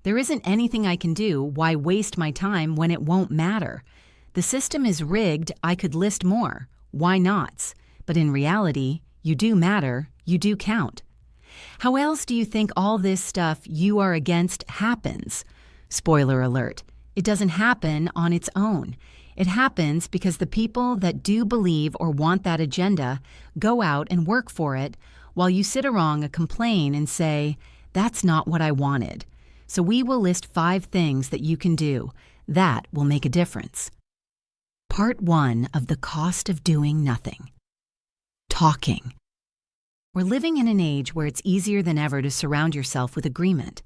There isn't anything I can do. Why waste my time when it won't matter? The system is rigged. I could list more. Why nots? But in reality, you do matter. You do count. How else do you think all this stuff you are against happens? Spoiler alert. It doesn't happen on its own. It happens because the people that do believe or want that agenda go out and work for it while you sit around and complain and say, "That's not what I wanted." So we will list 5 things that you can do. That will make a difference. Part 1 of the cost of doing nothing. Talking. We're living in an age where it's easier than ever to surround yourself with agreement.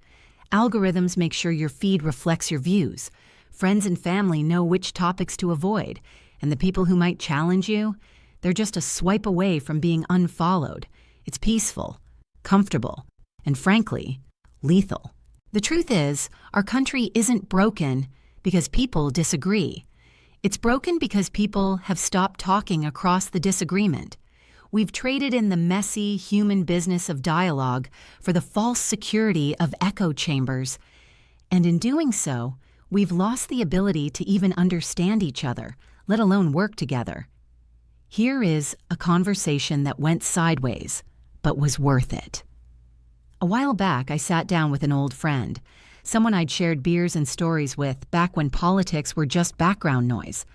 Algorithms make sure your feed reflects your views. Friends and family know which topics to avoid, and the people who might challenge you, they're just a swipe away from being unfollowed. It's peaceful, comfortable, and frankly, lethal. The truth is, our country isn't broken because people disagree. It's broken because people have stopped talking across the disagreement. We've traded in the messy human business of dialogue for the false security of echo chambers. And in doing so, we've lost the ability to even understand each other, let alone work together. Here is a conversation that went sideways, but was worth it. A while back, I sat down with an old friend, someone I'd shared beers and stories with back when politics were just background noise.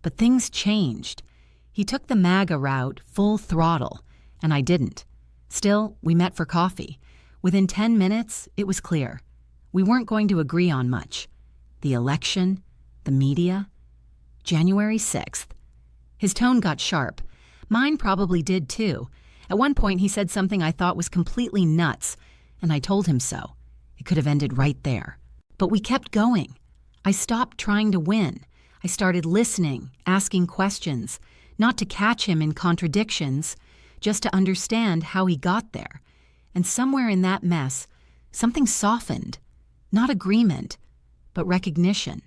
But things changed. He took the MAGA route full throttle, and I didn't. Still, we met for coffee. Within 10 minutes, it was clear. We weren't going to agree on much. The election, the media, January 6th. His tone got sharp. Mine probably did too. At one point, he said something I thought was completely nuts, and I told him so. It could have ended right there. But we kept going. I stopped trying to win. I started listening, asking questions, not to catch him in contradictions, just to understand how he got there. And somewhere in that mess, something softened. Not agreement, but recognition.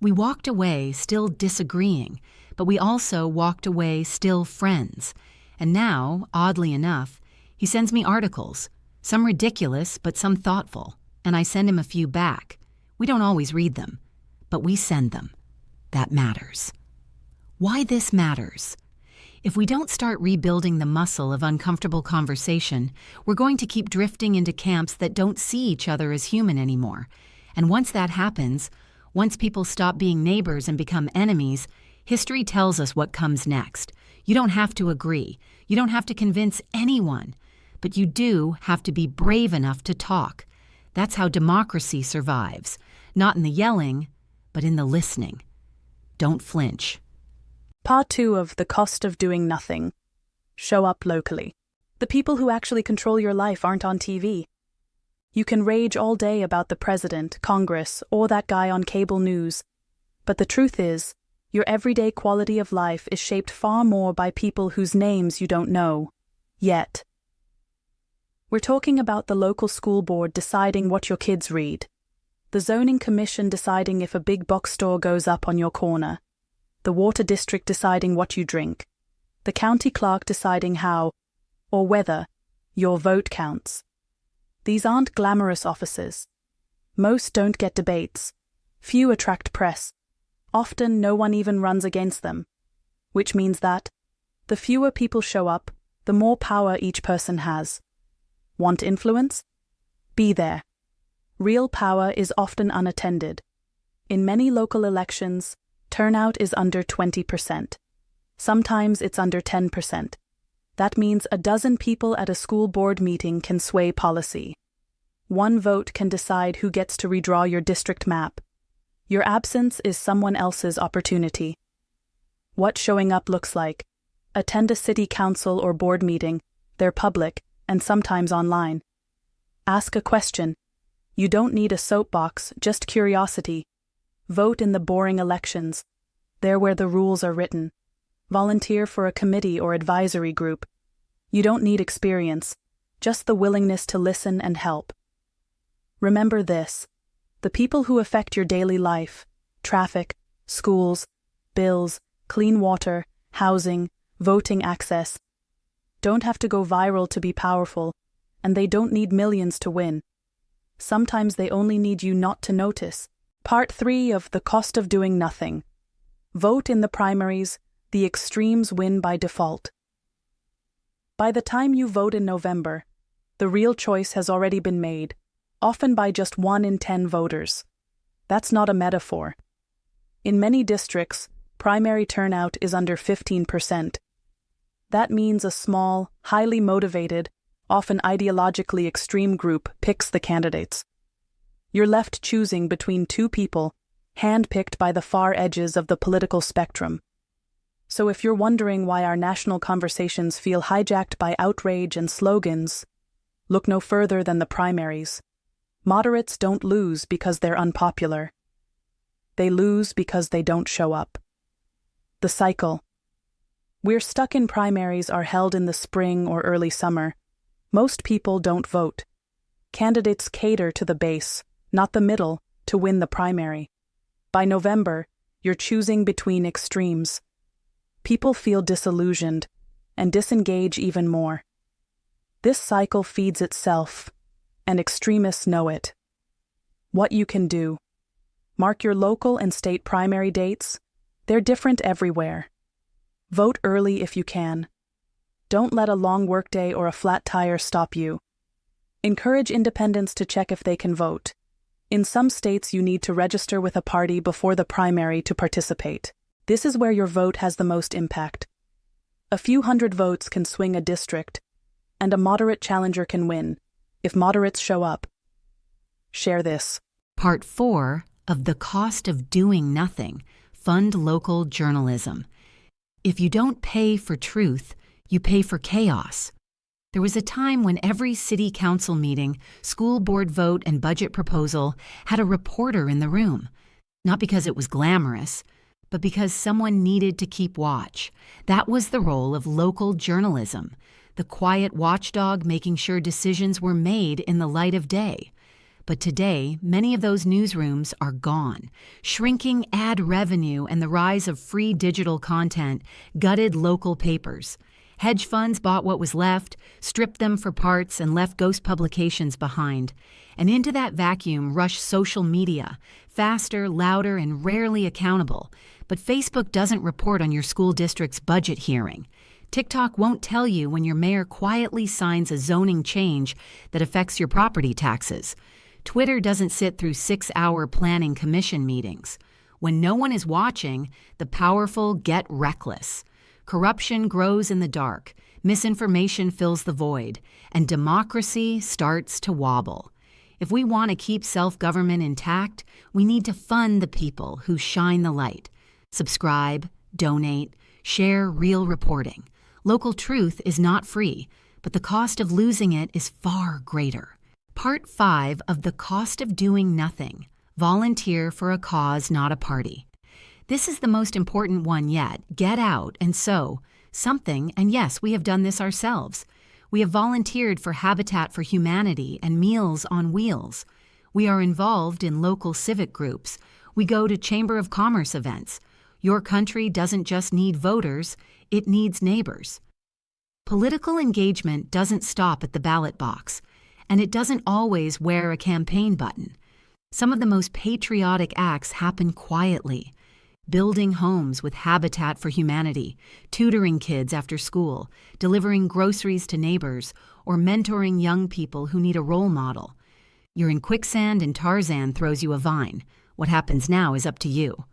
We walked away still disagreeing, but we also walked away still friends. And now, oddly enough, he sends me articles, some ridiculous but some thoughtful, and I send him a few back. We don't always read them, but we send them. That matters. Why this matters? If we don't start rebuilding the muscle of uncomfortable conversation, we're going to keep drifting into camps that don't see each other as human anymore. And once that happens, once people stop being neighbors and become enemies, history tells us what comes next. You don't have to agree. You don't have to convince anyone. But you do have to be brave enough to talk. That's how democracy survives. Not in the yelling, but in the listening. Don't flinch. Part 2 of The Cost of Doing Nothing. Show up locally. The people who actually control your life aren't on TV. You can rage all day about the president, Congress, or that guy on cable news. But the truth is, your everyday quality of life is shaped far more by people whose names you don't know. Yet. We're talking about the local school board deciding what your kids read. The zoning commission deciding if a big box store goes up on your corner. The water district deciding what you drink. The county clerk deciding how, or whether, your vote counts. These aren't glamorous offices. Most don't get debates. Few attract press. Often no one even runs against them. Which means that, the fewer people show up, the more power each person has. Want influence? Be there. Real power is often unattended. In many local elections, turnout is under 20%. Sometimes it's under 10%. That means a dozen people at a school board meeting can sway policy. One vote can decide who gets to redraw your district map. Your absence is someone else's opportunity. What showing up looks like. Attend a city council or board meeting. They're public and sometimes online. Ask a question. You don't need a soapbox, just curiosity. Vote in the boring elections. They're where the rules are written. Volunteer for a committee or advisory group. You don't need experience, just the willingness to listen and help. Remember this. The people who affect your daily life, traffic, schools, bills, clean water, housing, voting access, don't have to go viral to be powerful, and they don't need millions to win. Sometimes they only need you not to notice. Part 3 of The Cost of Doing Nothing. Vote in the primaries, the extremes win by default. By the time you vote in November, the real choice has already been made, often by just 1 in 10 voters. That's not a metaphor. In many districts, primary turnout is under 15%. That means a small, highly motivated, often ideologically extreme group picks the candidates. You're left choosing between 2 people, handpicked by the far edges of the political spectrum. So if you're wondering why our national conversations feel hijacked by outrage and slogans, look no further than the primaries. Moderates don't lose because they're unpopular. They lose because they don't show up. The cycle. We're stuck in primaries are held in the spring or early summer. Most people don't vote. Candidates cater to the base, not the middle, to win the primary. By November, you're choosing between extremes. People feel disillusioned and disengage even more. This cycle feeds itself, and extremists know it. What you can do. Mark your local and state primary dates. They're different everywhere. Vote early if you can. Don't let a long workday or a flat tire stop you. Encourage independents to check if they can vote. In some states, you need to register with a party before the primary to participate. This is where your vote has the most impact. A few hundred votes can swing a district, and a moderate challenger can win, if moderates show up. Share this. Part 4 of The Cost of Doing Nothing. Fund local journalism. If you don't pay for truth, you pay for chaos. There was a time when every city council meeting, school board vote, and budget proposal had a reporter in the room. Not because it was glamorous, but because someone needed to keep watch. That was the role of local journalism, the quiet watchdog making sure decisions were made in the light of day. But today, many of those newsrooms are gone. Shrinking ad revenue and the rise of free digital content gutted local papers. Hedge funds bought what was left, stripped them for parts, and left ghost publications behind. And into that vacuum rushed social media, faster, louder, and rarely accountable. But Facebook doesn't report on your school district's budget hearing. TikTok won't tell you when your mayor quietly signs a zoning change that affects your property taxes. Twitter doesn't sit through 6-hour planning commission meetings. When no one is watching, the powerful get reckless. Corruption grows in the dark, misinformation fills the void, and democracy starts to wobble. If we want to keep self-government intact, we need to fund the people who shine the light. Subscribe, donate, share real reporting. Local truth is not free, but the cost of losing it is far greater. Part 5 of The Cost of Doing Nothing. Volunteer for a cause, not a party. This is the most important one yet. Get out and sow something, and yes, we have done this ourselves. We have volunteered for Habitat for Humanity and Meals on Wheels. We are involved in local civic groups. We go to Chamber of Commerce events. Your country doesn't just need voters, it needs neighbors. Political engagement doesn't stop at the ballot box, and it doesn't always wear a campaign button. Some of the most patriotic acts happen quietly. Building homes with Habitat for Humanity, tutoring kids after school, delivering groceries to neighbors, or mentoring young people who need a role model. You're in quicksand and Tarzan throws you a vine. What happens now is up to you.